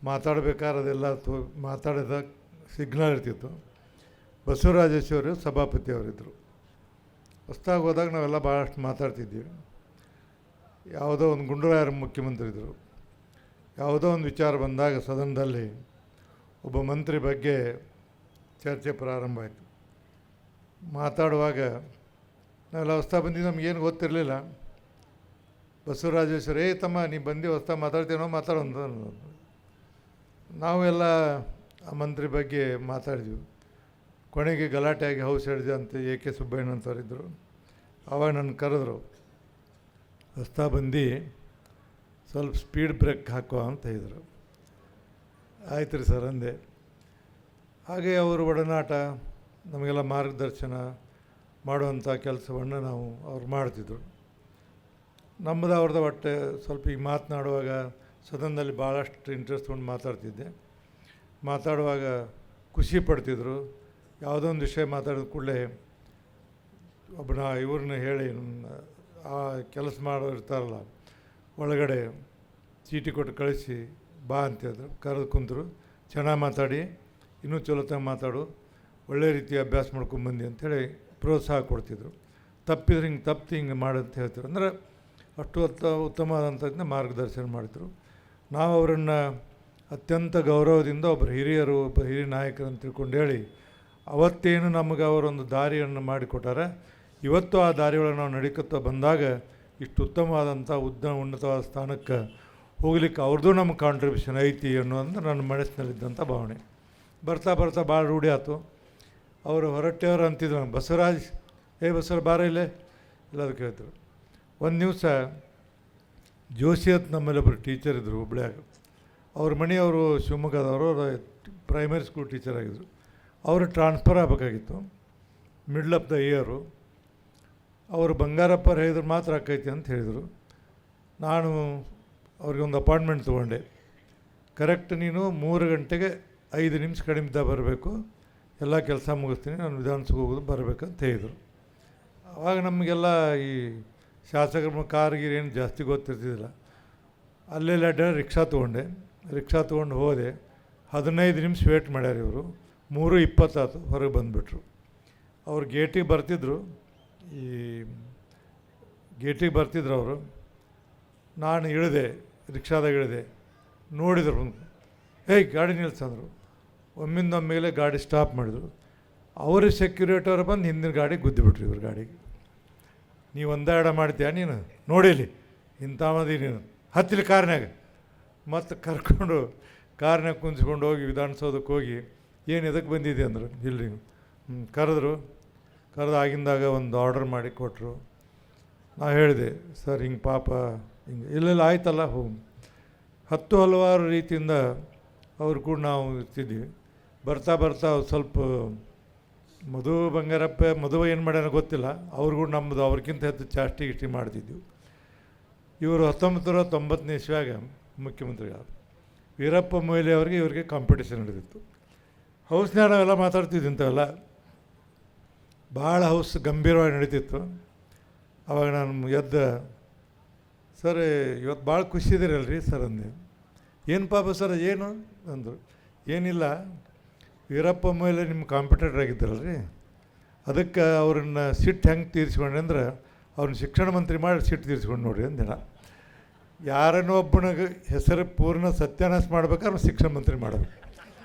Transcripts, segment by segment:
ಮಾತಾಡಬೇಕಾದ್ರೆ ಅದೆಲ್ಲ ಮಾತಾಡಿದ ಸಿಗ್ನಲ್ ಇರ್ತಿತ್ತು. ಬಸವರಾಜೇಶ್ವರಿ ಸಭಾಪತಿಯವರಿದ್ದರು. ಹೊಸ್ದಾಗಿ ಹೋದಾಗ ನಾವೆಲ್ಲ ಭಾಳಷ್ಟು ಮಾತಾಡ್ತಿದ್ದೀವಿ. ಯಾವುದೋ ಒಂದು ಗುಂಡೂರಾಯರ ಮುಖ್ಯಮಂತ್ರಿ ಇದ್ದರು. ಯಾವುದೋ ಒಂದು ವಿಚಾರ ಬಂದಾಗ ಸದನದಲ್ಲಿ ಒಬ್ಬ ಮಂತ್ರಿ ಬಗ್ಗೆ ಚರ್ಚೆ ಪ್ರಾರಂಭ ಆಯಿತು. ಮಾತಾಡುವಾಗ ನಾವೆಲ್ಲ ಹೊಸ್ದಾಗಿ ಬಂದಿದ್ದು ನಮಗೇನು ಗೊತ್ತಿರಲಿಲ್ಲ. ಬಸವರಾಜೇಶ್ವರಿ ತಮ್ಮ ನೀವು ಬಂದು ಹೊಸ್ದಾಗಿ ಮಾತಾಡ್ತೀನೋ ಮಾತಾಡೋದು. ನಾವೆಲ್ಲ ಆ ಮಂತ್ರಿ ಬಗ್ಗೆ ಮಾತಾಡಿದ್ವಿ. ಕೊನೆಗೆ ಗಲಾಟೆಯಾಗಿ ಹೌಸ್ ಹಿಡಿದು ಅಂತ AK ಸುಬ್ಬಯ್ಯಣ್ಣ ಅಂತವರಿದ್ದರು. ಆವಾಗ ನನ್ನ ಕರೆದ್ರು, ಹೊಸ್ತಾ ಬಂದು ಸ್ವಲ್ಪ ಸ್ಪೀಡ್ ಬ್ರೇಕ್ ಹಾಕುವ ಅಂತ ಹೇಳಿದರು. ಆಯ್ತು ರೀ ಸರ್ ಅಂದೆ. ಹಾಗೆ ಅವರು ಒಡನಾಟ ನಮಗೆಲ್ಲ ಮಾರ್ಗದರ್ಶನ ಮಾಡುವಂಥ ಕೆಲಸವನ್ನು ಅವ್ರು ಮಾಡ್ತಿದ್ರು. ನಮ್ಮದು ಅವ್ರದ್ದು ಒಟ್ಟೆ ಸ್ವಲ್ಪ ಈಗ ಮಾತನಾಡುವಾಗ ಸದನದಲ್ಲಿ ಭಾಳಷ್ಟು ಇಂಟ್ರೆಸ್ಟ್ ತೊಗೊಂಡು ಮಾತಾಡ್ತಿದ್ದೆ. ಮಾತಾಡುವಾಗ ಖುಷಿ ಪಡ್ತಿದ್ರು. ಯಾವುದೋ ಒಂದು ವಿಷಯ ಮಾತಾಡಿದ ಕೂಡಲೇ ಒಬ್ಬನ ಇವ್ರನ್ನ ಹೇಳಿ ಆ ಕೆಲಸ ಮಾಡೋರು ಇರ್ತಾರಲ್ಲ ಒಳಗಡೆ ಚೀಟಿ ಕೊಟ್ಟು ಕಳಿಸಿ ಬಾ ಅಂತೇಳಿದ್ರು. ಕರೆದು ಕುಂತರು. ಚೆನ್ನಾಗಿ ಮಾತಾಡಿ, ಇನ್ನೂ ಚಲೋತಾಗಿ ಮಾತಾಡು, ಒಳ್ಳೆ ರೀತಿ ಅಭ್ಯಾಸ ಮಾಡ್ಕೊಂಬಂದು ಅಂಥೇಳಿ ಪ್ರೋತ್ಸಾಹ ಕೊಡ್ತಿದ್ರು. ತಪ್ಪಿದ್ರೆ ಹಿಂಗೆ ಮಾಡಂತ ಹೇಳ್ತಿದ್ರು. ಅಂದರೆ ಅಷ್ಟು ಉತ್ತಮವಾದಂಥದ್ದನ್ನ ಮಾರ್ಗದರ್ಶನ ಮಾಡಿದರು. ನಾವು ಅವರನ್ನು ಅತ್ಯಂತ ಗೌರವದಿಂದ ಒಬ್ಬರು ಹಿರಿಯರು, ಒಬ್ಬ ಹಿರಿಯ ನಾಯಕರು ಅಂತ ತಿಳ್ಕೊಂಡು ಹೇಳಿ ಅವತ್ತೇನು ನಮಗೆ ಅವರೊಂದು ದಾರಿಯನ್ನು ಮಾಡಿಕೊಟ್ಟಾರೆ, ಇವತ್ತು ಆ ದಾರಿಯೊಳಗೆ ನಾವು ನಡಿಕತ್ತ ಬಂದಾಗ ಇಷ್ಟು ಉತ್ತಮವಾದಂಥ ಉನ್ನತವಾದ ಸ್ಥಾನಕ್ಕೆ ಹೋಗ್ಲಿಕ್ಕೆ ಅವ್ರದ್ದು ನಮ್ಮ ಕಾಂಟ್ರಿಬ್ಯೂಷನ್ ಐತಿ ಅನ್ನೋದು ನನ್ನ ಮನಸ್ಸಿನಲ್ಲಿದ್ದಂಥ ಭಾವನೆ. ಬರ್ತಾ ಬರ್ತಾ ಭಾಳ ರೂಢಿ ಆಯ್ತು. ಅವರು ಹೊರಟ್ಟೆಯವರು ಅಂತಿದ್ರು, ಬಸವರಾಜ್ ಬಸವರಾಜ್ ಬಾರ ಇಲ್ಲೇ ಎಲ್ಲದಕ್ಕೆ ಹೇಳ್ತಾರೆ. ಒಂದು ದಿವಸ ಜೋಶಿ ಅಂತ ನಮ್ಮಲ್ಲೊಬ್ಬರು ಟೀಚರ್ ಇದ್ದರು ಹುಬ್ಳ್ಯಾಗ. ಅವ್ರ ಮನೆಯವರು ಶಿವಮೊಗ್ಗದವರು, ಪ್ರೈಮರಿ ಸ್ಕೂಲ್ ಟೀಚರ್ ಆಗಿದ್ದರು. ಅವರು ಟ್ರಾನ್ಸ್ಫರ್ ಆಗಬೇಕಾಗಿತ್ತು ಮಿಡ್ಲ್ ಆಫ್ ದ ಇಯರು. ಅವರು ಬಂಗಾರಪ್ಪ ಹೇಳಿದ್ರು ಮಾತ್ರ ಆಕೈತಿ ಅಂತ ಹೇಳಿದರು. ನಾನು ಅವ್ರಿಗೆ ಒಂದು ಅಪಾಯಿಂಟ್ಮೆಂಟ್ ತೊಗೊಂಡೆ. ಕರೆಕ್ಟ್ ನೀನು 3 ಗಂಟೆಗೆ 5 ನಿಮಿಷ ಕಡಿಮೆದ ಬರಬೇಕು, ಎಲ್ಲ ಕೆಲಸ ಮುಗಿಸ್ತೀನಿ, ನಾನು ವಿಧಾನಸಭೆಗೆ ಹೋಗೋದು ಬರಬೇಕಂತ ಹೇಳಿದರು. ಆವಾಗ ನಮಗೆಲ್ಲ ಈ ಶಾಸಕರ ಕಾರ್ಗಿರಿ ಏನು ಜಾಸ್ತಿ ಗೊತ್ತಿರ್ತಿದ್ದಿಲ್ಲ. ಅಲ್ಲೆಲ್ಲ ರಿಕ್ಷಾ ತೊಗೊಂಡೆ. ರಿಕ್ಷಾ ತೊಗೊಂಡು ಹೋದೆ. 15 ನಿಮಿಷ ವೇಟ್ ಮಾಡ್ಯಾರ ಇವರು. 3:20 ಹೊರಗೆ ಬಂದುಬಿಟ್ರು. ಅವ್ರು ಗೇಟಿಗೆ ಬರ್ತಿದ್ರು. ಈ ಗೇಟಿಗೆ ಬರ್ತಿದ್ರು ಅವರು. ನಾನು ಇಳಿದೆ, ರಿಕ್ಷಾದಾಗ ಇಳಿದೆ. ನೋಡಿದ್ರು, ಗಾಡಿ ನಿಲ್ಸಂದರು. ಒಮ್ಮಿಂದೊಮ್ಮೆಲೆ ಗಾಡಿ ಸ್ಟಾಪ್ ಮಾಡಿದ್ರು. ಅವರು ಸೆಕ್ಯೂರಿಟಿಯವರು ಬಂದು ಹಿಂದಿನ ಗಾಡಿ ಗುದ್ದಿಬಿಟ್ರು ಇವ್ರ ಗಾಡಿಗೆ. ನೀವು ಒಂದಾಡ ಮಾಡ್ತೀಯ ನೀನು, ನೋಡಿಲಿ ಇಂಥ ಮದಿ ನೀನು, ಹತ್ತಿಲಿ ಕಾರ್ನಾಗ. ಮತ್ತು ಕರ್ಕೊಂಡು ಕಾರ್ನಾಗ ಕುಂಚ್ಕೊಂಡು ಹೋಗಿ ವಿಧಾನಸೌಧಕ್ಕೆ ಹೋಗಿ ಏನು ಎದಕ್ಕೆ ಬಂದಿದೆ ಅಂದರು. ಇಲ್ರಿ ಕರೆದ್ರು. ಆಗಿಂದಾಗ ಒಂದು ಆರ್ಡರ್ ಮಾಡಿ ಕೊಟ್ಟರು. ನಾವು ಹೇಳಿದೆ, ಸರ್ ಹಿಂಗೆ ಪಾಪ ಹಿಂಗೆ ಇಲ್ಲೆಲ್ಲ ಆಯ್ತಲ್ಲ ಹೋಗಿ. ಹಲವಾರು ರೀತಿಯಿಂದ ಅವ್ರು ಕೂಡ ನಾವು ಇರ್ತಿದ್ವಿ. ಬರ್ತಾ ಬರ್ತಾ ಸ್ವಲ್ಪ ಮಧು ಬಂಗಾರಪ್ಪ ಮದುವೆ ಏನು ಮಾಡ್ಯಾನ ಗೊತ್ತಿಲ್ಲ, ಅವ್ರಿಗೂ ನಮ್ಮದು ಅವ್ರಿಗಿಂತ ಹೆಚ್ಚು ಚಾಷ್ಟಿ ಮಾಡ್ತಿದ್ವಿ. ಇವರು 1990ನೇ ಇಸ್ವಿಯಾಗ ಮುಖ್ಯಮಂತ್ರಿಗಳು ವೀರಪ್ಪ ಮೊಯ್ಲಿ ಅವ್ರಿಗೆ ಇವ್ರಿಗೆ ಕಾಂಪಿಟೇಷನ್ ನಡೆದಿತ್ತು. ಹೌಸ್ನಾಗ ನಾವೆಲ್ಲ ಮಾತಾಡ್ತಿದ್ವಿ ಇಂಥವೆಲ್ಲ. ಭಾಳ ಹೌಸ್ ಗಂಭೀರವಾಗಿ ನಡೀತಿತ್ತು. ಆವಾಗ ನಾನು ಎದ್ದ, ಸರ್ ಇವತ್ತು ಭಾಳ ಖುಷಿ ಇದೀರಲ್ರಿ ಸರ್ ಅಂದೆ. ಏನು ಪಾಪ ಸರ್ ಏನು ಅಂದರು. ಏನಿಲ್ಲ, ವೀರಪ್ಪ ಮೊಯ್ಲಿ ನಿಮ್ಮ ಕಾಂಪಿಟೇಟರ್ ಆಗಿದ್ದಾರಲ್ರಿ, ಅದಕ್ಕೆ ಅವ್ರನ್ನ ಸಿಟ್ಟು ಹೆಂಗೆ ತೀರಿಸ್ಕೊಂಡೆ ಅಂದ್ರೆ ಅವ್ರನ್ನ ಶಿಕ್ಷಣ ಮಂತ್ರಿ ಮಾಡಿ ಸಿಟ್ಟು ತೀರಿಸ್ಕೊಂಡು ನೋಡ್ರಿ ಅಂದಿನ. ಯಾರನ್ನೋ ಒಬ್ಬನಿಗೆ ಹೆಸರು ಪೂರ್ಣ ಸತ್ಯಾನಾಶ ಮಾಡ್ಬೇಕಾದ್ರೆ ಶಿಕ್ಷಣ ಮಂತ್ರಿ ಮಾಡಬೇಕು.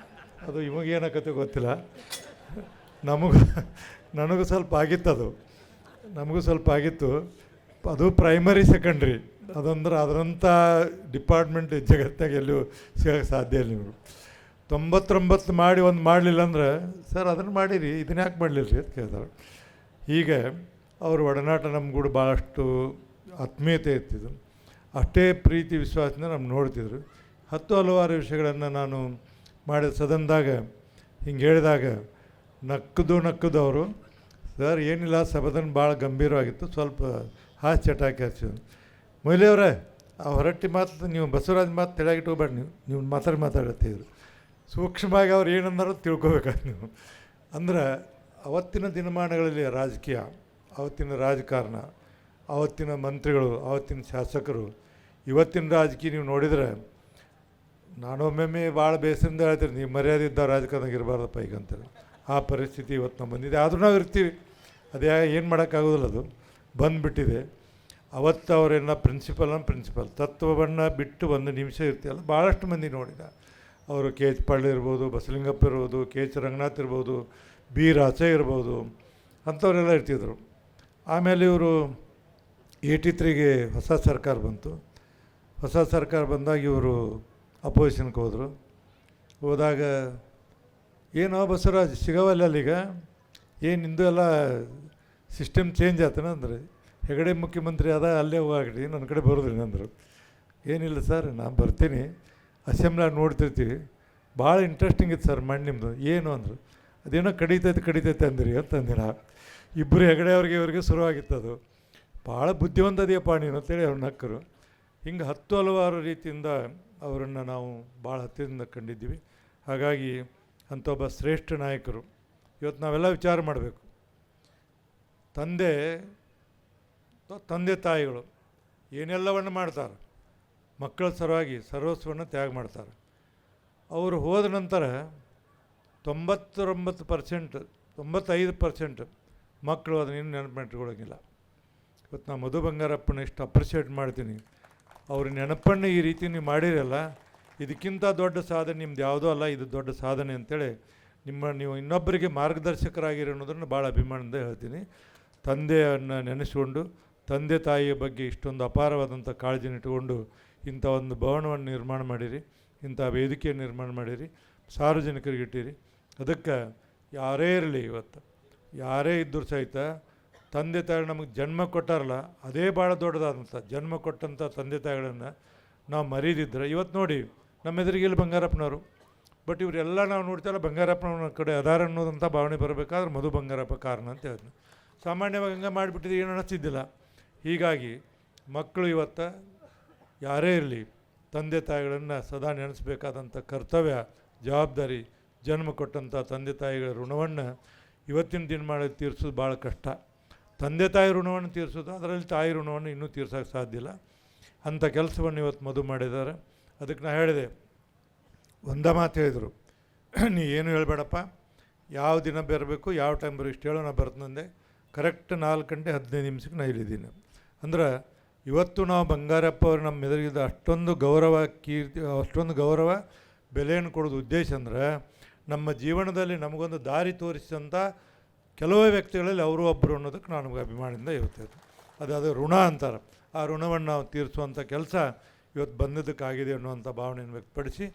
ಅದು ಇವಾಗೇನಾಗತ್ತೆ ಗೊತ್ತಿಲ್ಲ. ನನಗೂ ಸ್ವಲ್ಪ ಆಗಿತ್ತು. ನಮಗೂ ಸ್ವಲ್ಪ ಆಗಿತ್ತು. ಅದು ಪ್ರೈಮರಿ ಸೆಕೆಂಡ್ರಿ. ಅದಂದ್ರೆ ಅದರಂಥ ಡಿಪಾರ್ಟ್ಮೆಂಟ್ ಜಗತ್ತಾಗ ಎಲ್ಲೂ ಸಿಗೋಕ್ಕೆ ಸಾಧ್ಯ ಇಲ್ಲ. ನೀವು 99 ಮಾಡಿ ಒಂದು ಮಾಡಲಿಲ್ಲ ಅಂದ್ರೆ, ಸರ್ ಅದನ್ನು ಮಾಡಿರಿ, ಇದನ್ನ ಯಾಕೆ ಮಾಡಲಿಲ್ಲ ರೀ ಅಂತ ಕೇಳ್ತಾರೆ. ಹೀಗೆ ಅವ್ರ ಒಡನಾಟ ನಮ್ಗೂಡ ಭಾಳಷ್ಟು ಆತ್ಮೀಯತೆ ಇರ್ತಿದ್ರು. ಅಷ್ಟೇ ಪ್ರೀತಿ ವಿಶ್ವಾಸದಿಂದ ನಮ್ಗೆ ನೋಡ್ತಿದ್ರು. ಹಲವಾರು ವಿಷಯಗಳನ್ನು ನಾನು ಮಾಡಿದ ಸದನದಾಗ ಹಿಂಗೆ ಹೇಳಿದಾಗ ನಕ್ಕದು ಅವರು, ಸರ್ ಏನಿಲ್ಲ ಸದನ ಭಾಳ ಗಂಭೀರವಾಗಿತ್ತು, ಸ್ವಲ್ಪ ಹಾಸ್ಯ ಚಟಾಕಿ ಹಚ್ಚಿದ್ರು. ಮೊಯ್ಲಿಯವರೇ ಆ ಹೊರಟ್ಟಿ ಮಾತು ನೀವು ಬಸವರಾಜ್ ಮಾತು ತೆಳಗಿಟ್ಟು ಹೋಗ್ಬೇಡ, ನೀವು ಮಾತಾಡ್ತಿದ್ರು. ಸೂಕ್ಷ್ಮವಾಗಿ ಅವ್ರು ಏನಂದಾರೋ ತಿಳ್ಕೊಬೇಕಾದ್ರೆ ನೀವು. ಅಂದ್ರೆ ಅವತ್ತಿನ ದಿನಮಾನಗಳಲ್ಲಿ ರಾಜಕೀಯ, ಅವತ್ತಿನ ರಾಜಕಾರಣ, ಅವತ್ತಿನ ಮಂತ್ರಿಗಳು, ಅವತ್ತಿನ ಶಾಸಕರು, ಇವತ್ತಿನ ರಾಜಕೀಯ ನೀವು ನೋಡಿದರೆ ನಾನೊಮ್ಮೊಮ್ಮೆ ಭಾಳ ಬೇಸರಿಂದ ಹೇಳ್ತೀರಿ, ನೀವು ಮರ್ಯಾದೆ ಇದ್ದ ರಾಜಕಾರಣದಾಗ ಇರಬಾರ್ದಪ್ಪ ಈಗ ಅಂತೇಳಿ. ಆ ಪರಿಸ್ಥಿತಿ ಇವತ್ತು ನಾವು ಬಂದಿದೆ. ಆದರೂ ನಾವು ಇರ್ತೀವಿ, ಅದೇ ಏನು ಮಾಡೋಕ್ಕಾಗೋದಿಲ್ಲ, ಅದು ಬಂದುಬಿಟ್ಟಿದೆ. ಅವತ್ತು ಅವರೆಲ್ಲ ಪ್ರಿನ್ಸಿಪಲ್ ತತ್ವವನ್ನು ಬಿಟ್ಟು ಒಂದು ನಿಮಿಷ ಇರ್ತೀವಲ್ಲ. ಭಾಳಷ್ಟು ಮಂದಿ ನೋಡಿದ, ಅವರು ಕೆ ಎಚ್ ಪಾಳ್ಯ ಇರ್ಬೋದು, ಬಸಲಿಂಗಪ್ಪ ಇರ್ಬೋದು, ಕೆ ಎಚ್ ರಂಗನಾಥ್ ಇರ್ಬೋದು, ಬಿ ರಾಚೆ ಇರ್ಬೋದು, ಅಂಥವರೆಲ್ಲ ಇರ್ತಿದ್ರು. ಆಮೇಲೆ ಇವರು 83ಗೆ ಹೊಸ ಸರ್ಕಾರ ಬಂತು. ಹೊಸ ಸರ್ಕಾರ ಬಂದಾಗ ಇವರು ಅಪೋಸಿಷನ್ಗೆ ಹೋದಾಗ ಏನೋ ಬಸವರಾಜ್ ಸಿಗವಲ್ಲ ಅಲ್ಲೀಗ, ಏನು ನಿಂದು ಎಲ್ಲ ಸಿಸ್ಟಮ್ ಚೇಂಜ್ ಆತನ ಅಂದರೆ, ಹೆಗಡೆ ಮುಖ್ಯಮಂತ್ರಿ ಅದ ಅಲ್ಲೇ ಹೋಗಾಗ್ರಿ, ನನ್ನ ಕಡೆ ಬರೋದ್ರಿ ಅಂದರು. ಏನಿಲ್ಲ ಸರ್, ನಾನು ಬರ್ತೀನಿ, ಅಸೆಂಬ್ಲಾಗಿ ನೋಡ್ತಿರ್ತೀವಿ, ಭಾಳ ಇಂಟ್ರೆಸ್ಟಿಂಗ್ ಇತ್ತು ಸರ್ ಮಾಡಿ ನಿಮ್ಮದು. ಏನು ಅಂದರು. ಅದೇನೋ ಕಡಿತೈತೆ ಅಂದಿರಿ ಅಂತಂದೆ ನಾ. ಇಬ್ಬರು ಹೆಗಡೆ ಇವ್ರಿಗೆ ಶುರುವಾಗಿತ್ತು ಅದು. ಭಾಳ ಬುದ್ಧಿವಂತದೆಯಪ್ಪ ನೀನು ಅಂತೇಳಿ ಅವ್ರು ನಕ್ಕರು. ಹಿಂಗೆ ಹಲವಾರು ರೀತಿಯಿಂದ ಅವರನ್ನು ನಾವು ಭಾಳ ಹತ್ತಿರದಿಂದ ಕಂಡಿದ್ದೀವಿ. ಹಾಗಾಗಿ ಅಂಥ ಒಬ್ಬ ಶ್ರೇಷ್ಠ ನಾಯಕರು ಇವತ್ತು ನಾವೆಲ್ಲ ವಿಚಾರ ಮಾಡಬೇಕು. ತಂದೆ ತಾಯಿಗಳು ಏನೆಲ್ಲವನ್ನು ಮಾಡ್ತಾರೆ, ಮಕ್ಕಳ ಸಲುವಾಗಿ ಸರ್ವಸ್ವವನ್ನು ತ್ಯಾಗ ಮಾಡ್ತಾರೆ. ಅವರು ಹೋದ ನಂತರ 95% ಮಕ್ಕಳು ಅದನ್ನೇನು ನೆನಪಿಟ್ಕೊಳ್ಳೋಂಗಿಲ್ಲ. ಇವತ್ತು ನಾನು ಮಧು ಬಂಗಾರಪ್ಪನ ಎಷ್ಟು ಅಪ್ರಿಷಿಯೇಟ್ ಮಾಡ್ತೀನಿ. ಅವ್ರ ನೆನಪನ್ನು ಈ ರೀತಿ ನೀವು ಮಾಡಿರಲ್ಲ, ಇದಕ್ಕಿಂತ ದೊಡ್ಡ ಸಾಧನೆ ನಿಮ್ದು ಯಾವುದೋ ಅಲ್ಲ, ಇದು ದೊಡ್ಡ ಸಾಧನೆ ಅಂತೇಳಿ ನೀವು ಇನ್ನೊಬ್ಬರಿಗೆ ಮಾರ್ಗದರ್ಶಕರಾಗಿರೋ ಅನ್ನೋದನ್ನು ಭಾಳ ಅಭಿಮಾನದಿಂದ ಹೇಳ್ತೀನಿ. ತಂದೆಯನ್ನು ನೆನೆಸ್ಕೊಂಡು, ತಂದೆ ತಾಯಿಯ ಬಗ್ಗೆ ಇಷ್ಟೊಂದು ಅಪಾರವಾದಂಥ ಕಾಳಜಿನ ಇಟ್ಟುಕೊಂಡು ಇಂಥ ಒಂದು ಭವನವನ್ನು ನಿರ್ಮಾಣ ಮಾಡಿರಿ, ಇಂಥ ವೇದಿಕೆಯನ್ನು ನಿರ್ಮಾಣ ಮಾಡಿರಿ, ಸಾರ್ವಜನಿಕರಿಗೆ ಇಟ್ಟಿರಿ. ಅದಕ್ಕೆ ಯಾರೇ ಇರಲಿ, ಇವತ್ತು ಯಾರೇ ಇದ್ದರೂ ಸಹಿತ ತಂದೆ ತಾಯಿಗಳು ನಮಗೆ ಜನ್ಮ ಕೊಟ್ಟಾರಲ್ಲ, ಅದೇ ಭಾಳ ದೊಡ್ಡದಾದಂಥ ಜನ್ಮ ಕೊಟ್ಟಂಥ ತಂದೆ ತಾಯಿಗಳನ್ನು ನಾವು ಮರೀದಿದ್ರೆ ಇವತ್ತು ನೋಡಿ ನಮ್ಮ ಎದುರಿಗೆಲ್ಲಿ ಬಂಗಾರಪ್ಪನವರು. ಬಟ್ ಇವರೆಲ್ಲ ನಾವು ನೋಡ್ತಾರಲ್ಲ, ಬಂಗಾರಪ್ಪನವ್ರ ಕಡೆ ಅದಾರ ಅನ್ನೋದಂಥ ಭಾವನೆ ಬರಬೇಕಾದ್ರೆ ಮಧು ಬಂಗಾರಪ್ಪ ಕಾರಣ ಅಂತ ಹೇಳಿದ್ನು. ಸಾಮಾನ್ಯವಾಗಿ ಹಂಗೆ ಮಾಡಿಬಿಟ್ಟಿದ್ದು ಏನು ಅನಿಸ್ತಿದ್ದಿಲ್ಲ. ಹೀಗಾಗಿ ಮಕ್ಕಳು ಇವತ್ತು ಯಾರೇ ಇರಲಿ ತಂದೆ ತಾಯಿಗಳನ್ನು ಸದಾ ನೆನೆಸ್ಬೇಕಾದಂಥ ಕರ್ತವ್ಯ, ಜವಾಬ್ದಾರಿ. ಜನ್ಮ ಕೊಟ್ಟಂಥ ತಂದೆ ತಾಯಿಗಳ ಋಣವನ್ನು ಇವತ್ತಿನ ದಿನಮಾನ ತೀರಿಸೋದು ಭಾಳ ಕಷ್ಟ. ತಂದೆ ತಾಯಿ ಋಣವನ್ನು ತೀರಿಸೋದು, ಅದರಲ್ಲಿ ತಾಯಿ ಋಣವನ್ನು ಇನ್ನೂ ತೀರ್ಸೋಕ್ಕೆ ಸಾಧ್ಯ ಇಲ್ಲ. ಅಂಥ ಕೆಲಸವನ್ನು ಇವತ್ತು ಮಧು ಮಾಡಿದ್ದಾರೆ. ಅದಕ್ಕೆ ನಾನು ಹೇಳಿದೆ, ಒಂದೇ ಮಾತು ಹೇಳಿದರು, ನೀ ಏನು ಹೇಳಬೇಡಪ್ಪ, ಯಾವ ದಿನ ಬರಬೇಕು, ಯಾವ ಟೈಮ್ ಬರೋ ಇಷ್ಟು ಹೇಳೋ, ನಾನು ಬರ್ತಂದೆ. ಕರೆಕ್ಟ್ 4 ಗಂಟೆ 15 ನಿಮಿಷಕ್ಕೆ ನಾನು ಇಲ್ಲಿದ್ದೀನಿ. ಅಂದ್ರೆ ಇವತ್ತು ನಾವು ಬಂಗಾರಪ್ಪ ಅವರು ನಮ್ಮ ಎದುರಿಗಿದ್ದ ಅಷ್ಟೊಂದು ಗೌರವ ಬೆಲೆಯನ್ನು ಕೊಡೋದು ಉದ್ದೇಶ ಅಂದ್ರೆ, ನಮ್ಮ ಜೀವನದಲ್ಲಿ ನಮಗೊಂದು ದಾರಿ ತೋರಿಸಿದಂಥ ಕೆಲವೇ ವ್ಯಕ್ತಿಗಳಲ್ಲಿ ಅವರು ಒಬ್ಬರು ಅನ್ನೋದಕ್ಕೆ ನಾನು ಅಭಿಮಾನದಿಂದ ಇರ್ತೇವೆ. ಅದು ಋಣ ಅಂತಾರೆ. ಆ ಋಣವನ್ನು ನಾವು ತೀರಿಸುವಂಥ ಕೆಲಸ ಇವತ್ತು ಬಂದಿದ್ದಕ್ಕಾಗಿದೆ ಅನ್ನುವಂಥ ಭಾವನೆಯನ್ನು ವ್ಯಕ್ತಪಡಿಸಿ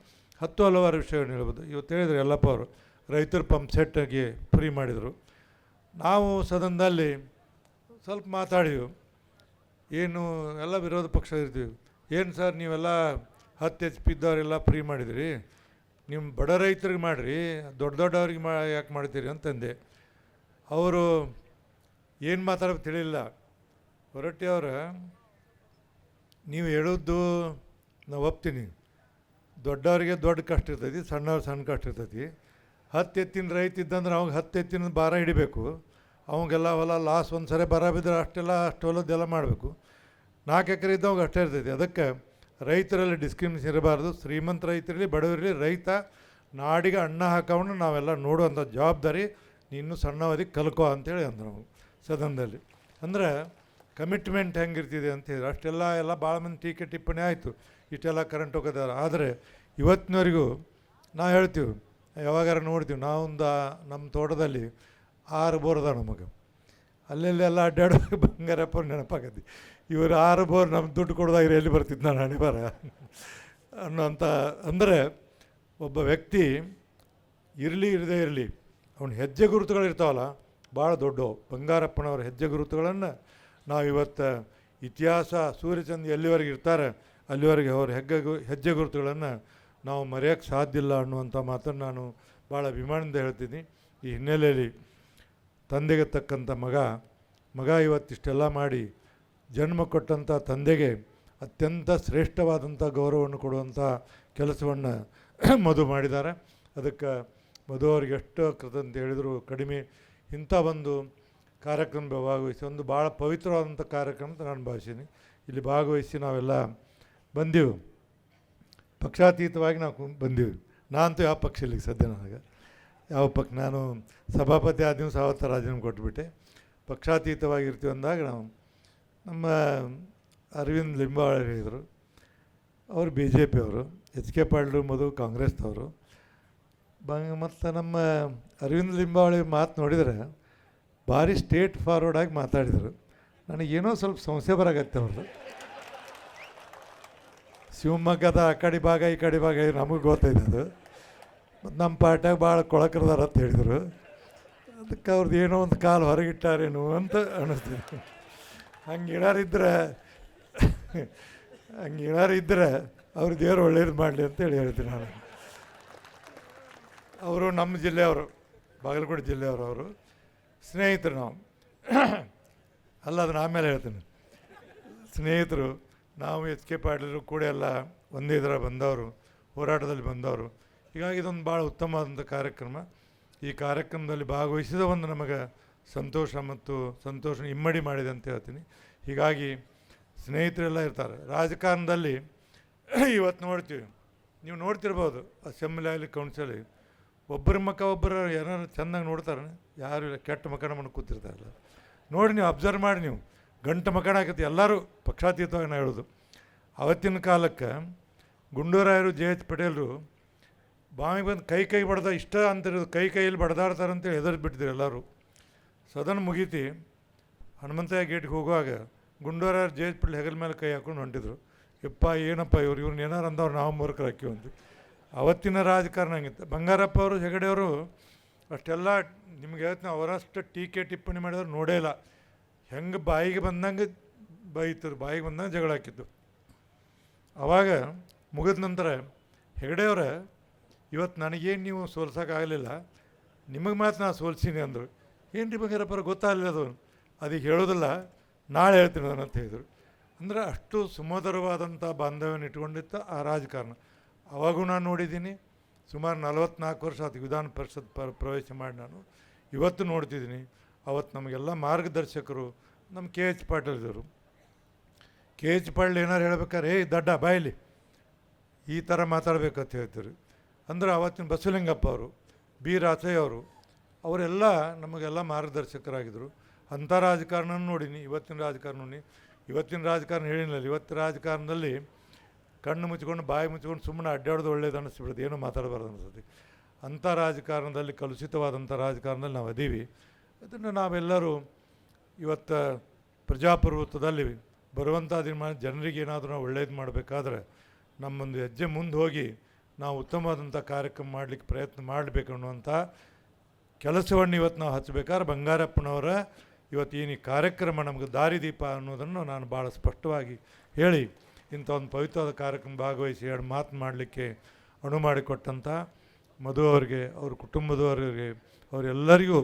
ಹಲವಾರು ವಿಷಯಗಳನ್ನು ಹೇಳ್ಬೋದು. ಇವತ್ತು ಹೇಳಿದ್ರು ಯಲ್ಲಪ್ಪ ಅವರು, ರೈತರ ಪಂಪ್ ಸೆಟ್ಗೆ ಫ್ರೀ ಮಾಡಿದರು. ನಾವು ಸದನದಲ್ಲಿ ಸ್ವಲ್ಪ ಮಾತಾಡಿದ್ವಿ, ಏನು ಎಲ್ಲ ವಿರೋಧ ಪಕ್ಷ ಇರ್ತೀವಿ, ಏನು ಸರ್ ನೀವೆಲ್ಲ 10 HP ಇದ್ದವರೆಲ್ಲ ಫ್ರೀ ಮಾಡಿದಿರಿ, ನಿಮ್ಮ ಬಡ ರೈತರಿಗೆ ಮಾಡಿರಿ, ದೊಡ್ಡವ್ರಿಗೆ ಯಾಕೆ ಮಾಡ್ತೀರಿ ಅಂತಂದೆ. ಅವರು ಏನು ಮಾತಾಡೋದು ತಿಳಿಲಿಲ್ಲ. ಹೊರಟ್ಟಿ ಅವ್ರ, ನೀವು ಹೇಳೋದು ನಾವು ಒಪ್ತೀನಿ, ದೊಡ್ಡವರಿಗೆ ದೊಡ್ಡ ಕಷ್ಟ ಇರ್ತೈತಿ, ಸಣ್ಣವ್ರಿಗೆ ಸಣ್ಣ ಕಷ್ಟ ಇರ್ತೈತಿ. 10 ಎತ್ತಿನ ರೈತ ಇದ್ದಂದ್ರೆ ಅವ್ಗೆ 10 ಎತ್ತಿನ ಭಾರ ಹಿಡಿಬೇಕು, ಅವಂಗೆಲ್ಲ ಹೊಲ ಲಾಸ್ ಒಂದು ಸರಿ ಬರ ಬಿದ್ದರೆ ಅಷ್ಟು ಹೊಲದ್ದೆಲ್ಲ ಮಾಡಬೇಕು. 4 ಎಕರೆ ಇದ್ದವಾಗ ಅಷ್ಟೇ ಇರ್ತೈತಿ. ಅದಕ್ಕೆ ರೈತರಲ್ಲಿ ಡಿಸ್ಕ್ರಿಮಿನೇಷನ್ ಇರಬಾರ್ದು. ಶ್ರೀಮಂತ ರೈತರಲ್ಲಿ ಬಡವರಲ್ಲಿ ರೈತ ನಾಡಿಗೆ ಅನ್ನ ಹಾಕೋಣ ನಾವೆಲ್ಲ ನೋಡುವಂಥ ಜವಾಬ್ದಾರಿ ನೀನು ಸಣ್ಣವಧಿಗೆ ಕಲ್ಕೋ ಅಂತೇಳಿ ಅಂದ್ರು ನಾವು ಸದನದಲ್ಲಿ. ಅಂದರೆ ಕಮಿಟ್ಮೆಂಟ್ ಹೆಂಗಿರ್ತಿದೆ ಅಂತ ಹೇಳಿದ್ರು. ಅಷ್ಟೆಲ್ಲ ಭಾಳ ಮಂದಿ ಟೀಕೆ ಟಿಪ್ಪಣಿ ಆಯಿತು, ಇಷ್ಟೆಲ್ಲ ಕರೆಂಟ್ ಹೋಗೋದಾರ. ಆದರೆ ಇವತ್ತಿನವರೆಗೂ ನಾವು ಹೇಳ್ತೀವಿ, ಯಾವಾಗಾರ ನೋಡ್ತೀವಿ, ನಮ್ಮ ತೋಟದಲ್ಲಿ 6 ಬೋರ್ ಅದ ನಮಗೆ. ಅಲ್ಲೆಲ್ಲ ಅಡ್ಡಾಡೋ ಬಂಗಾರಪ್ಪ ನೆನಪಾಗತ್ತಿ, ಇವರು 6 ಬೋರ್ ನಮ್ಮ ದುಡ್ಡು ಕೊಡೋದಾಗಿರೋ ಎಲ್ಲಿ ಬರ್ತಿದ್ದು ನಾನು ಹಣೆ ಬರ ಅನ್ನೋಂಥ. ಅಂದರೆ ಒಬ್ಬ ವ್ಯಕ್ತಿ ಇರಲಿ ಇರದೇ ಇರಲಿ, ಅವನ ಹೆಜ್ಜೆ ಗುರುತುಗಳಿರ್ತಾವಲ್ಲ ಭಾಳ ದೊಡ್ಡವು. ಬಂಗಾರಪ್ಪನವರ ಹೆಜ್ಜೆ ಗುರುತುಗಳನ್ನು ನಾವು ಇವತ್ತು ಇತಿಹಾಸ ಸೂರ್ಯಚಂದ್ರ ಎಲ್ಲಿವರೆಗೆ ಇರ್ತಾರೆ ಅಲ್ಲಿವರೆಗೆ ಅವ್ರ ಹೆಜ್ಜೆ ಗುರುತುಗಳನ್ನು ನಾವು ಮರೆಯೋಕ್ಕೆ ಸಾಧ್ಯ ಇಲ್ಲ ಅನ್ನುವಂಥ ಮಾತನ್ನು ನಾನು ಭಾಳ ಅಭಿಮಾನದಿಂದ ಹೇಳ್ತೀನಿ. ಈ ಹಿನ್ನೆಲೆಯಲ್ಲಿ ತಂದೆಗೆ ತಕ್ಕಂಥ ಮಗ ಇವತ್ತಿಷ್ಟೆಲ್ಲ ಮಾಡಿ ಜನ್ಮ ಕೊಟ್ಟಂಥ ತಂದೆಗೆ ಅತ್ಯಂತ ಶ್ರೇಷ್ಠವಾದಂಥ ಗೌರವವನ್ನು ಕೊಡುವಂಥ ಕೆಲಸವನ್ನು ಮಧು ಮಾಡಿದ್ದಾರೆ. ಅದಕ್ಕೆ ಮಧು ಅವ್ರಿಗೆ ಎಷ್ಟು ಕೃತಜ್ಞತೆ ಹೇಳಿದರು ಕಡಿಮೆ. ಇಂಥ ಒಂದು ಕಾರ್ಯಕ್ರಮ ಭಾಗವಹಿಸಿ ಒಂದು ಭಾಳ ಪವಿತ್ರವಾದಂಥ ಕಾರ್ಯಕ್ರಮ ಅಂತ ನಾನು ಭಾವಿಸೀನಿ. ಇಲ್ಲಿ ಭಾಗವಹಿಸಿ ನಾವೆಲ್ಲ ಬಂದೆವು. ಪಕ್ಷಾತೀತವಾಗಿ ನಾವು ಬಂದೀವಿ. ನಾನಂತೂ ಯಾವ ಪಕ್ಷ ಇಲ್ಲಿಗೆ ಸದ್ಯ ನನಗೆ ಯಾವ ಪಕ್ಷ, ನಾನು ಸಭಾಪತಿ ಆದ ದಿವಸ ಆವತ್ತು ರಾಜೀನಾಮೆ ಕೊಟ್ಬಿಟ್ಟೆ. ಪಕ್ಷಾತೀತವಾಗಿರ್ತೀವಿ ಅಂದಾಗ ನಾವು ನಮ್ಮ ಅರವಿಂದ್ ಲಿಂಬಾವಳಿ ಹೇಳಿದರು, ಅವರು ಬಿ ಜೆ ಪಿಯವರು, ಎಚ್ ಕೆ ಪಾಟೀಲ್ ಮಧು ಕಾಂಗ್ರೆಸ್ನವರು. ಮತ್ತು ನಮ್ಮ ಅರವಿಂದ್ ಲಿಂಬಾವಳಿ ಮಾತು ನೋಡಿದರೆ ಭಾರಿ ಸ್ಟೇಟ್ ಫಾರ್ವರ್ಡಾಗಿ ಮಾತಾಡಿದರು. ನನಗೇನೋ ಸ್ವಲ್ಪ ಸಮಸ್ಯೆ ಬರಾಗತ್ತೆ ಅವ್ರದ್ದು. ಶಿವಮೊಗ್ಗದ ಆ ಕಡೆ ಭಾಗ ಈ ಕಡೆ ಭಾಗ ನಮಗೆ ಗೊತ್ತೈತೆ ಅದು. ಮತ್ತು ನಮ್ಮ ಪಾರ್ಟ್ಯಾಗ ಭಾಳ ಕೊಳಕರದಾರ ಅಂತ ಹೇಳಿದರು. ಅದಕ್ಕೆ ಅವ್ರದ್ದು ಏನೋ ಒಂದು ಕಾಲು ಹೊರಗಿಟ್ಟಾರೇನು ಅಂತ ಅನ್ನಿಸ್ತಿದೆ. ಹಂಗೇನಾರಿದ್ದರೆ ಅವ್ರು ದೇವರು ಒಳ್ಳೇದು ಮಾಡಲಿ ಅಂತೇಳಿ ಹೇಳ್ತೀನಿ ನಾನು. ಅವರು ನಮ್ಮ ಜಿಲ್ಲೆಯವರು, ಬಾಗಲಕೋಟೆ ಜಿಲ್ಲೆಯವರು. ಅವರು ಸ್ನೇಹಿತರು ನಾವು. ಅಲ್ಲ, ಅದನ್ನು ಆಮೇಲೆ ಹೇಳ್ತೀನಿ. ಸ್ನೇಹಿತರು ನಾವು, ಎಚ್ ಕೆ ಪಾಟೀಲರು ಕೂಡ ಎಲ್ಲ ಒಂದೇ ಇದರ ಬಂದವರು, ಹೋರಾಟದಲ್ಲಿ ಬಂದವರು. ಹೀಗಾಗಿ ಇದೊಂದು ಭಾಳ ಉತ್ತಮವಾದಂಥ ಕಾರ್ಯಕ್ರಮ. ಈ ಕಾರ್ಯಕ್ರಮದಲ್ಲಿ ಭಾಗವಹಿಸಿದ ಒಂದು ನಮಗೆ ಸಂತೋಷ ಮತ್ತು ಇಮ್ಮಡಿ ಮಾಡಿದೆ ಅಂತ ಹೇಳ್ತೀನಿ. ಹೀಗಾಗಿ ಸ್ನೇಹಿತರೆಲ್ಲ ಇರ್ತಾರೆ. ರಾಜಕಾರಣದಲ್ಲಿ ಇವತ್ತು ನೋಡ್ತೀವಿ, ನೀವು ನೋಡ್ತಿರ್ಬೋದು, ಅಸೆಂಬ್ಲಿ ಆಗಲಿ ಕೌನ್ಸಿಲ್, ಒಬ್ಬರ ಒಬ್ಬರು ಏನಾರು ಚೆಂದಾಗಿ ನೋಡ್ತಾರೆ, ಯಾರು ಇಲ್ಲ, ಕೆಟ್ಟ ಮಕಣ ಮಾಡಿ ಕೂತಿರ್ತಾರಲ್ಲ. ನೋಡಿ, ನೀವು ಅಬ್ಸರ್ವ್ ಮಾಡಿ, ನೀವು ಗಂಟು ಮಕಣ ಆಕತಿ ಎಲ್ಲರೂ ಪಕ್ಷಾತೀತವಾಗಿ ನಾ ಹೇಳೋದು. ಅವತ್ತಿನ ಕಾಲಕ್ಕೆ ಗುಂಡೂರಾಯರು, ಜೆ ಎಚ್ ಪಟೇಲರು ಬಾವಿಗೆ ಬಂದು ಕೈ ಬಡ್ದ ಇಷ್ಟ ಅಂತಿರೋದು, ಕೈಯಲ್ಲಿ ಬಡ್ದಾಡ್ತಾರೆ ಅಂತೇಳಿ ಹೆದರ್ ಬಿಟ್ಟಿದ್ರು ಎಲ್ಲರೂ. ಸದನ ಮುಗೀತಿ, ಹನುಮಂತಯ್ಯ ಗೇಟ್ಗೆ ಹೋಗುವಾಗ ಗುಂಡೂರಾಯರು ಜೆ ಎಚ್ ಪಟೇಲ್ ಹೆಗಲ ಮೇಲೆ ಕೈ ಹಾಕೊಂಡು ಹೊಂಟಿದ್ರು. ಯಪ್ಪ ಏನಪ್ಪ ಇವ್ರನ್ನ ಏನಾರು ಅಂದವ್ರು ನಾವು ಮೂರ್ಖರು ಹಾಕಿವಂತ. ಅವತ್ತಿನ ರಾಜಕಾರಣ ಹಂಗಿತ್ತು. ಬಂಗಾರಪ್ಪ ಅವರು, ಹೆಗಡೆಯವರು ಅಷ್ಟೆಲ್ಲ ನಿಮ್ಗೆ ಹೇಳ್ತೀನಿ, ಅವರಷ್ಟು ಟೀಕೆ ಟಿಪ್ಪಣಿ ಮಾಡಿದವ್ರು ನೋಡೇ ಇಲ್ಲ. ಹೆಂಗೆ ಬಾಯಿಗೆ ಬಂದಂಗೆ ಬೈತರು, ಬಾಯಿಗೆ ಬಂದಂಗೆ ಜಗಳ ಹಾಕಿದ್ದು. ಆವಾಗ ಮುಗಿದ ನಂತರ ಹೆಗಡೆಯವರ, ಇವತ್ತು ನನಗೇನು ನೀವು ಸೋಲ್ಸೋಕ್ಕಾಗಲಿಲ್ಲ, ನಿಮಗೆ ಮಾತ್ರ ನಾನು ಸೋಲ್ಸೀನಿ ಅಂದರು. ಏನು ರೀ ಬಂಗಾರಪ್ಪರ ಗೊತ್ತಾಗಲಿಲ್ಲ ಅದು, ಅದಕ್ಕೆ ಹೇಳೋದಿಲ್ಲ, ನಾಳೆ ಹೇಳ್ತೀನಿ ಅದನ್ನು ಅಂತ ಹೇಳಿದರು. ಅಂದರೆ ಅಷ್ಟು ಸುಮಧುರವಾದಂಥ ಬಾಂಧವ್ಯನ ಇಟ್ಕೊಂಡಿತ್ತು ಆ ರಾಜಕಾರಣ. ಅವಾಗೂ ನಾನು ನೋಡಿದ್ದೀನಿ. ಸುಮಾರು 44 ವರ್ಷ ಆಯ್ತು ವಿಧಾನ ಪರಿಷತ್ ಪ್ರವೇಶ ಮಾಡಿ ನಾನು. ಇವತ್ತು ನೋಡ್ತಿದ್ದೀನಿ. ಅವತ್ತು ನಮಗೆಲ್ಲ ಮಾರ್ಗದರ್ಶಕರು ನಮ್ಮ ಕೆ ಎಚ್ ಪಾಟೀಲ್ ಇದ್ದರು. ಕೆ ಎಚ್ ಪಾಟೀಲ್ ಏನಾರು ಹೇಳ್ಬೇಕಾದ್ರೆ, ದಡ್ಡ ಬಾಯಿಲಿ ಈ ಥರ ಮಾತಾಡ್ಬೇಕಂತ ಹೇಳ್ತೀರಿ. ಅಂದ್ರೆ ಅವತ್ತಿನ ಬಸವಲಿಂಗಪ್ಪ ಅವರು, ಬಿ ರಾಚಯ್ಯ ಅವರು, ಅವರೆಲ್ಲ ನಮಗೆಲ್ಲ ಮಾರ್ಗದರ್ಶಕರಾಗಿದ್ದರು. ಅಂಥ ರಾಜಕಾರಣ ನೋಡೀನಿ. ಇವತ್ತಿನ ರಾಜಕಾರಣ ಹೇಳಿಲ್ಲ. ಇವತ್ತಿನ ರಾಜಕಾರಣದಲ್ಲಿ ಕಣ್ಣು ಮುಚ್ಕೊಂಡು ಬಾಯಿ ಮುಚ್ಕೊಂಡು ಸುಮ್ಮನೆ ಅಡ್ಡಾಡೋದು ಒಳ್ಳೇದು ಅನ್ನಿಸ್ಬಿಡುತ್ತೆ, ಏನೂ ಮಾತಾಡಬಾರ್ದು ಅನಿಸ್ತದೆ. ಅಂಥ ರಾಜಕಾರಣದಲ್ಲಿ, ಕಲುಷಿತವಾದಂಥ ರಾಜಕಾರಣದಲ್ಲಿ ನಾವು ಅದೀವಿ. ಅದನ್ನು ನಾವೆಲ್ಲರೂ ಇವತ್ತು ಪ್ರಜಾಪ್ರಭುತ್ವದಲ್ಲಿ ಬರುವಂಥ ಜನರಿಗೆ ಏನಾದರೂ ನಾವು ಒಳ್ಳೇದು ಮಾಡಬೇಕಾದ್ರೆ ನಮ್ಮೊಂದು ಹೆಜ್ಜೆ ಮುಂದೆ ಹೋಗಿ ನಾವು ಉತ್ತಮವಾದಂಥ ಕಾರ್ಯಕ್ರಮ ಮಾಡಲಿಕ್ಕೆ ಪ್ರಯತ್ನ ಮಾಡಬೇಕು ಅನ್ನುವಂಥ ಕೆಲಸವನ್ನು ಇವತ್ತು ನಾವು ಹಚ್ಚಬೇಕಾದ್ರೆ ಬಂಗಾರಪ್ಪನವರ ಇವತ್ತು ಏನು ಈ ಕಾರ್ಯಕ್ರಮ ನಮಗೆ ದಾರಿದೀಪ ಅನ್ನೋದನ್ನು ನಾನು ಭಾಳ ಸ್ಪಷ್ಟವಾಗಿ ಹೇಳಿ, ಇಂಥ ಒಂದು ಪವಿತ್ರವಾದ ಕಾರ್ಯಕ್ರಮ ಭಾಗವಹಿಸಿ 2 ಮಾತು ಮಾಡಲಿಕ್ಕೆ ಅನುವು ಮಾಡಿಕೊಟ್ಟಂಥ ಮಧು ಅವರಿಗೆ, ಅವ್ರ ಕುಟುಂಬದವರಿಗೆ, ಅವರೆಲ್ಲರಿಗೂ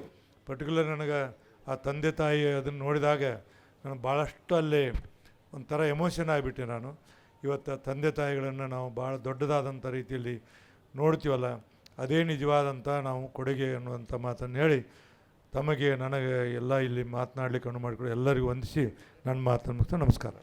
ಪರ್ಟಿಕ್ಯುಲರ್ ನನಗೆ ಆ ತಂದೆ ತಾಯಿ ಅದನ್ನು ನೋಡಿದಾಗ ನಾನು ಭಾಳಷ್ಟು ಅಲ್ಲೇ ಒಂಥರ ಎಮೋಷನ್ ಆಗಿಬಿಟ್ಟೆ ನಾನು. ಇವತ್ತು ತಂದೆ ತಾಯಿಗಳನ್ನು ನಾವು ಭಾಳ ದೊಡ್ಡದಾದಂಥ ರೀತಿಯಲ್ಲಿ ನೋಡ್ತೀವಲ್ಲ, ಅದೇ ನಿಜವಾದಂಥ ನಾವು ಕೊಡುಗೆ ಅನ್ನುವಂಥ ಮಾತನ್ನು ಹೇಳಿ, ತಮಗೆ ನನಗೆ ಎಲ್ಲ ಇಲ್ಲಿ ಮಾತನಾಡಲಿಕ್ಕೆ ಅನುವು ಮಾಡಿಕೊಡಿ ಎಲ್ಲರಿಗೂ ವಂದಿಸಿ ನನ್ನ ಮಾತನ್ನು ಮುಗಿಸ್ತಾ ನಮಸ್ಕಾರ.